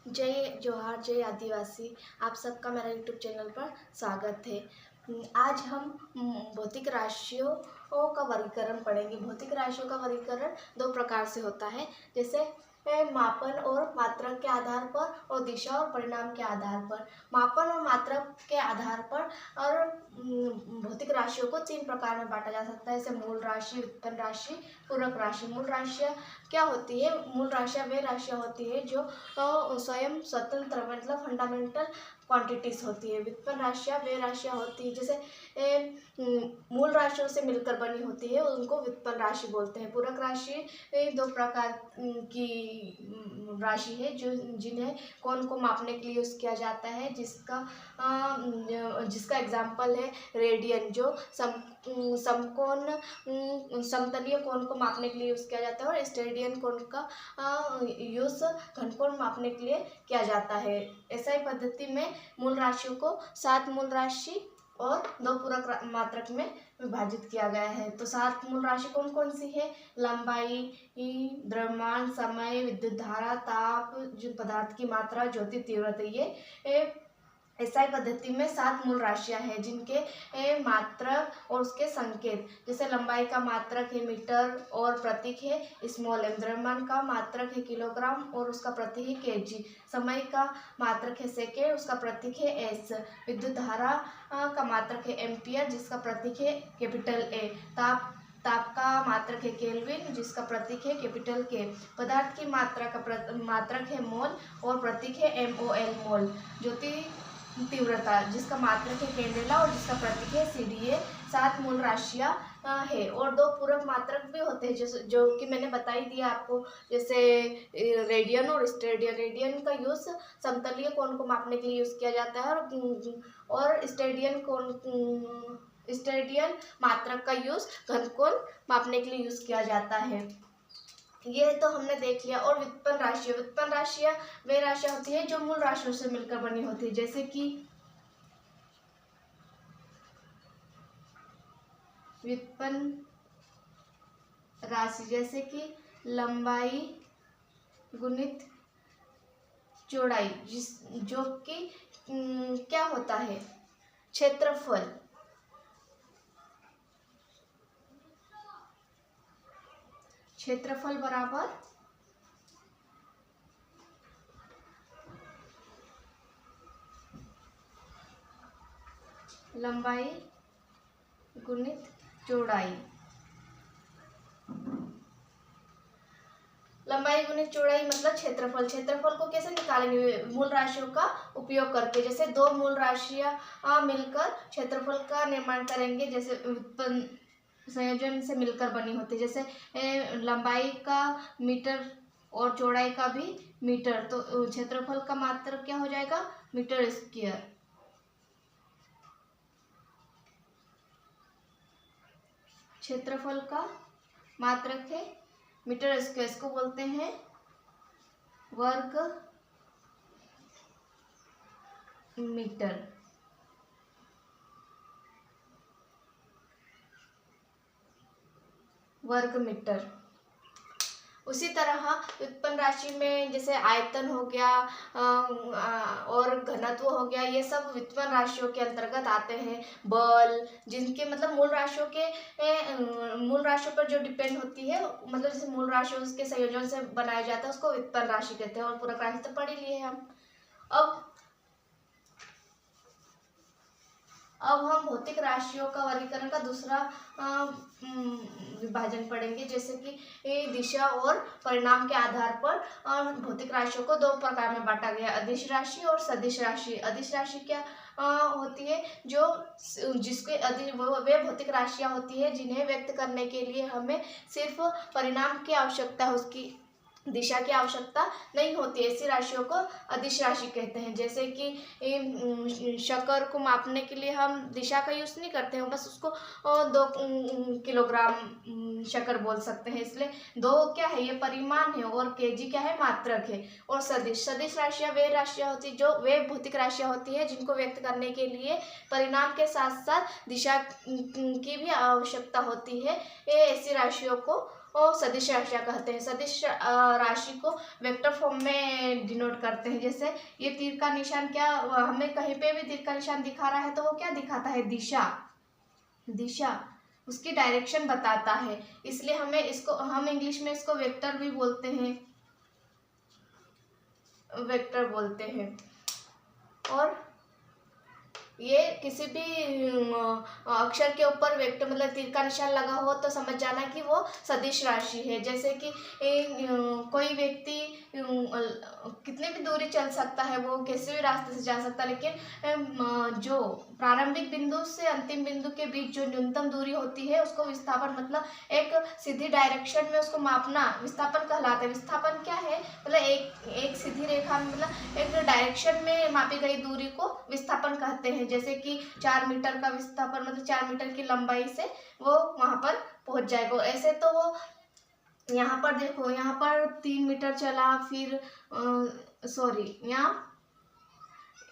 जय जोहार, जय आदिवासी। आप सबका मेरा यूट्यूब चैनल पर स्वागत है। आज हम भौतिक राशियों का वर्गीकरण पढ़ेंगे। भौतिक राशियों का वर्गीकरण दो प्रकार से होता है, जैसे मापन और मात्रक के आधार पर और दिशा और परिणाम के आधार पर। मापन और मात्रक के आधार पर और भौतिक राशियों को तीन प्रकार में बांटा जा सकता है, जैसे मूल राशि, व्युत्पन्न राशि, पूरक राशि। मूल राशियाँ क्या होती है? मूल राशियाँ वे राशियाँ होती है जो स्वयं स्वतंत्र मतलब फंडामेंटल क्वांटिटीज होती है। व्युत्पन्न राशियाँ वे राशियाँ होती है जैसे मूल राशियों से मिलकर बनी होती है, उनको व्युत्पन्न राशि बोलते हैं। पूरक राशि दो प्रकार की राशि है जो जिन्हें कोण को मापने के लिए यूज़ किया जाता है, जिसका एग्जाम्पल है रेडियन, जो समकोण समतलीय कोण को मापने के लिए यूज़ किया जाता है, और स्टेडियन कोण का यूज़ घनकोण मापने के लिए किया जाता है। ऐसा ही पद्धति में मूल राशियों को 7 मूल राशि और 2 पूरक मात्रक में विभाजित किया गया है। तो 7 मूल राशि कौन कौन सी है? लंबाई, द्रव्यमान, समय, विद्युत धारा, ताप, जो पदार्थ की मात्रा, ज्योति तीव्रता। ये एसआई पद्धति में 7 मूल राशियां हैं जिनके मात्रक और उसके संकेत, जैसे लंबाई का मात्रक है मीटर और प्रतीक है स्मॉल एम। द्रव्यमान का मात्रक है किलोग्राम और उसका प्रतीक है केजी। समय का मात्रक है सेकेंड, उसका प्रतीक है एस। विद्युत धारा का मात्रक है एम्पियर, जिसका प्रतीक है कैपिटल ए। ताप का मात्रक है केल्विन, जिसका प्रतीक है कैपिटल के। पदार्थ की मात्रा का मात्रक है मोल और प्रतीक है MOL मोल। ज्योति तीव्रता, जिसका मात्रक है कैंडेला और जिसका प्रतीक है CDA। 7 मूल राशियां है और 2 पूरक मात्रक भी होते हैं जो कि मैंने बता ही दिया आपको, जैसे रेडियन और स्टेडियन। रेडियन का यूज़ समतलीय कोण को मापने के लिए यूज़ किया जाता है और स्टेडियन मात्रक का यूज़ घनकोण मापने के लिए यूज़ किया जाता है। ये तो हमने देख लिया। और व्युत्पन्न राशियाँ वे राशियाँ होती है जो मूल राशियों से मिलकर बनी होती है, जैसे कि व्युत्पन्न राशि, जैसे कि लंबाई गुणित चौड़ाई, जो कि क्या होता है? क्षेत्रफल। क्षेत्रफल बराबर लंबाई गुणित चौड़ाई। लंबाई गुणित चौड़ाई मतलब क्षेत्रफल। क्षेत्रफल को कैसे निकालेंगे? मूल राशियों का उपयोग करके। जैसे 2 मूल राशियां मिलकर क्षेत्रफल का निर्माण करेंगे, जैसे व्युत्पन्न संयोजन से मिलकर बनी होती है, जैसे लंबाई का मीटर और चौड़ाई का भी मीटर, तो क्षेत्रफल का मात्रक क्या हो जाएगा? Metre square. क्षेत्रफल का मात्रक है मीटर स्क्वायर, इसको बोलते हैं वर्ग मीटर। वर्ग मीटर। उसी तरह व्युत्पन्न राशि में जैसे आयतन हो गया और घनत्व हो गया, ये सब व्युत्पन्न राशियों के अंतर्गत आते हैं। बल, जिनके मतलब मूल राशियों पर जो डिपेंड होती है, मतलब जैसे मूल राशियों के संयोजन से बनाया जाता है, उसको व्युत्पन्न राशि कहते हैं। और पूरक राशि तो पढ़ ही लिए हम। अब हम भौतिक राशियों का वर्गीकरण का दूसरा विभाजन पढ़ेंगे, जैसे कि दिशा और परिणाम के आधार पर भौतिक राशियों को 2 प्रकार में बांटा गया, अदिश राशि और सदिश राशि। अदिश राशि क्या होती है? जिसके वे भौतिक राशियां होती है जिन्हें व्यक्त करने के लिए हमें सिर्फ परिणाम की आवश्यकता है, उसकी दिशा की आवश्यकता नहीं होती। ऐसी राशियों को अदिश राशि कहते हैं। जैसे कि शक्कर को मापने के लिए हम दिशा का यूज़ नहीं करते हैं, बस उसको 2 किलोग्राम शक्कर बोल सकते हैं, इसलिए 2 क्या है? ये परिमाण है और केजी क्या है? मात्रक है। और सदिश राशियाँ वे राशियाँ होती है जो वे भौतिक राशियाँ होती है जिनको व्यक्त करने के लिए परिणाम के साथ साथ दिशा की भी आवश्यकता होती है। ये ऐसी राशियों को सदिश राशियाँ कहते हैं। सदिश राशि को वेक्टर फॉर्म में डिनोट करते हैं। जैसे ये तीर का निशान क्या, हमें कहीं पे भी तीर का निशान दिखा रहा है तो वो क्या दिखाता है, दिशा, दिशा उसकी डायरेक्शन बताता है। इसलिए हमें इसको, हम इंग्लिश में इसको वेक्टर भी बोलते हैं, वेक्टर बोलते हैं। और ये किसी भी अक्षर के ऊपर वेक्टर मतलब तीर का निशान लगा हो तो समझ जाना कि वो सदिश राशि है। जैसे कि कोई व्यक्ति कितनी भी दूरी चल सकता है, वो किसी भी रास्ते से जा सकता है, लेकिन जो प्रारंभिक बिंदु से अंतिम बिंदु के बीच जो न्यूनतम दूरी होती है उसको विस्थापन, मतलब एक सीधी डायरेक्शन में उसको मापना विस्थापन कहलाता है। विस्थापन क्या है, मतलब एक सीधी रेखा में, मतलब एक डायरेक्शन में मापी गई दूरी को विस्थापन कहते हैं। जैसे कि 4 मीटर का विस्थापन, मतलब 4 मीटर की लंबाई से वो वहां पर पहुंच जाएगा। ऐसे तो वो यहाँ पर देखो, यहाँ पर 3 मीटर चला, फिर सॉरी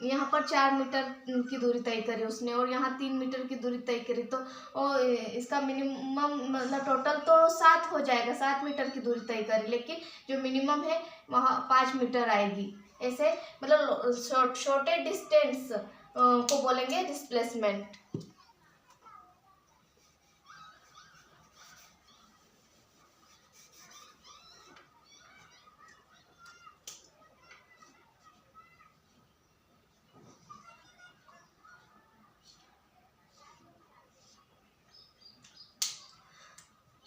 यहाँ पर 4 मीटर की दूरी तय करी उसने और यहाँ 3 मीटर की दूरी तय करी, तो इसका मिनिमम मतलब टोटल तो 7 हो जाएगा, 7 मीटर की दूरी तय करी, लेकिन जो मिनिमम है वहाँ 5 मीटर आएगी। ऐसे मतलब छोटे डिस्टेंस को बोलेंगे डिस्प्लेसमेंट।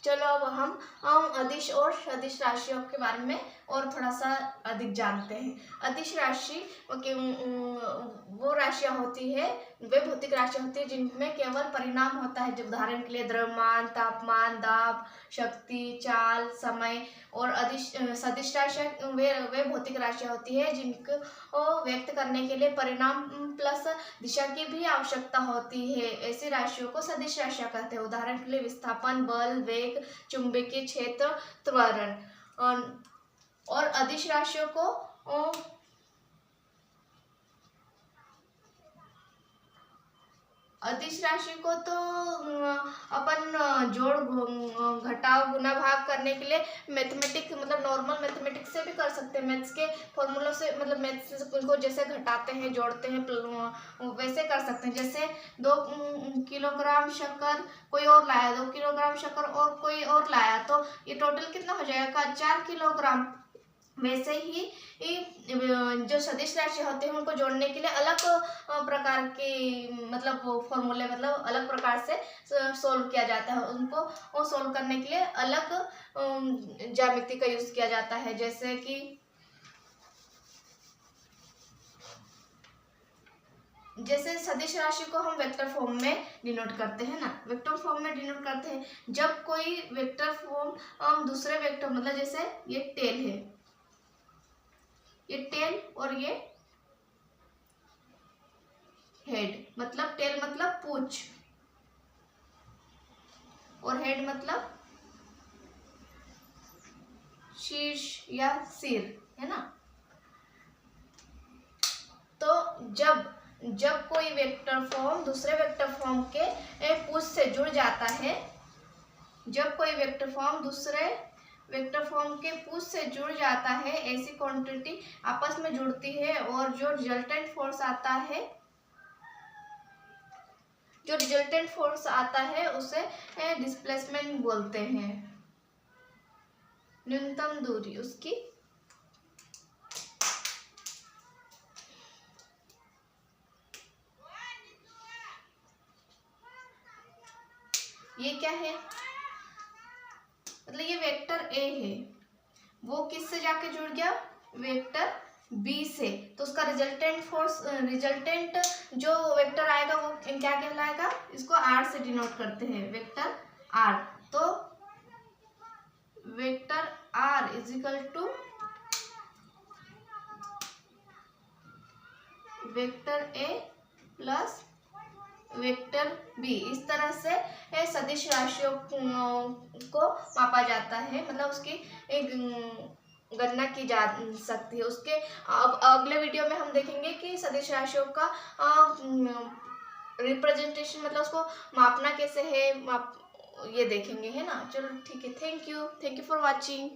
चलो अब हम अदिश और सदिश राशियों के बारे में और थोड़ा सा अधिक जानते हैं। अदिश राशि वो राशियाँ होती है, वे भौतिक राशियाँ होती है जिनमें केवल परिणाम होता है। जब उदाहरण के लिए द्रव्यमान, तापमान, दाब, शक्ति, चाल, समय। और सदिश राशियाँ वे भौतिक राशियाँ होती है जिनको व्यक्त करने के लिए परिणाम प्लस दिशा की भी आवश्यकता होती है। ऐसी राशियों को सदिश राशियाँ कहते हैं। उदाहरण के लिए विस्थापन, बल, वेग, चुंबकीय क्षेत्र, त्वरण। और अदिश राशियों को अदिश राशि को तो अपन जोड़, घटाव, गुना, भाग करने के लिए मैथमेटिक्स मतलब नॉर्मल मैथमेटिक्स से भी कर सकते हैं। मैथ्स के फॉर्मूलों से, मतलब मैथ्स से को जैसे घटाते हैं, जोड़ते हैं, वैसे कर सकते हैं। जैसे 2 किलोग्राम शक्कर कोई और लाया, 2 किलोग्राम शक्कर और कोई और लाया, तो ये टोटल कितना हो जाएगा, 4 किलोग्राम। वैसे ही जो सदिश राशि होते हैं उनको जोड़ने के लिए अलग प्रकार के मतलब फॉर्मूले, मतलब अलग प्रकार से सोल्व किया जाता है। उनको सोल्व करने के लिए अलग ज्यामिति का यूज किया जाता है। जैसे कि सदिश राशि को हम वेक्टर फॉर्म में डिनोट करते हैं ना, वेक्टर फॉर्म में डिनोट करते हैं जब कोई वेक्टर फॉर्म दूसरे वेक्टर, मतलब जैसे ये टेल है, ये टेल और ये हेड, मतलब टेल मतलब पूंछ और हेड मतलब शीर्ष या सिर, है ना। तो जब कोई वेक्टर फॉर्म दूसरे वेक्टर फॉर्म के पूंछ से जुड़ जाता है, जब कोई वेक्टर फॉर्म दूसरे वेक्टर फॉर्म के पूंछ से जुड़ जाता है, ऐसी क्वांटिटी आपस में जुड़ती है और जो रिजल्टेंट फोर्स आता है उसे डिस्प्लेसमेंट बोलते हैं। न्यूनतम दूरी उसकी ये क्या है, मतलब ये वेक्टर ए है, वो किससे जाके जुड़ गया, वेक्टर बी से, तो उसका रिजल्टेंट जो वेक्टर आएगा वो क्या कहलाएगा, इसको आर से डिनोट करते हैं, वेक्टर आर। तो vector R is equal to vector A plus vector B. इस तरह से सदिश राशियों को मापा जाता है, मतलब उसकी एक गणना की जा सकती है। उसके अब अगले वीडियो में हम देखेंगे कि सदिश राशियों का रिप्रेजेंटेशन, मतलब उसको मापना कैसे है, ये देखेंगे, है ना। चलो ठीक है, थैंक यू फॉर वॉचिंग।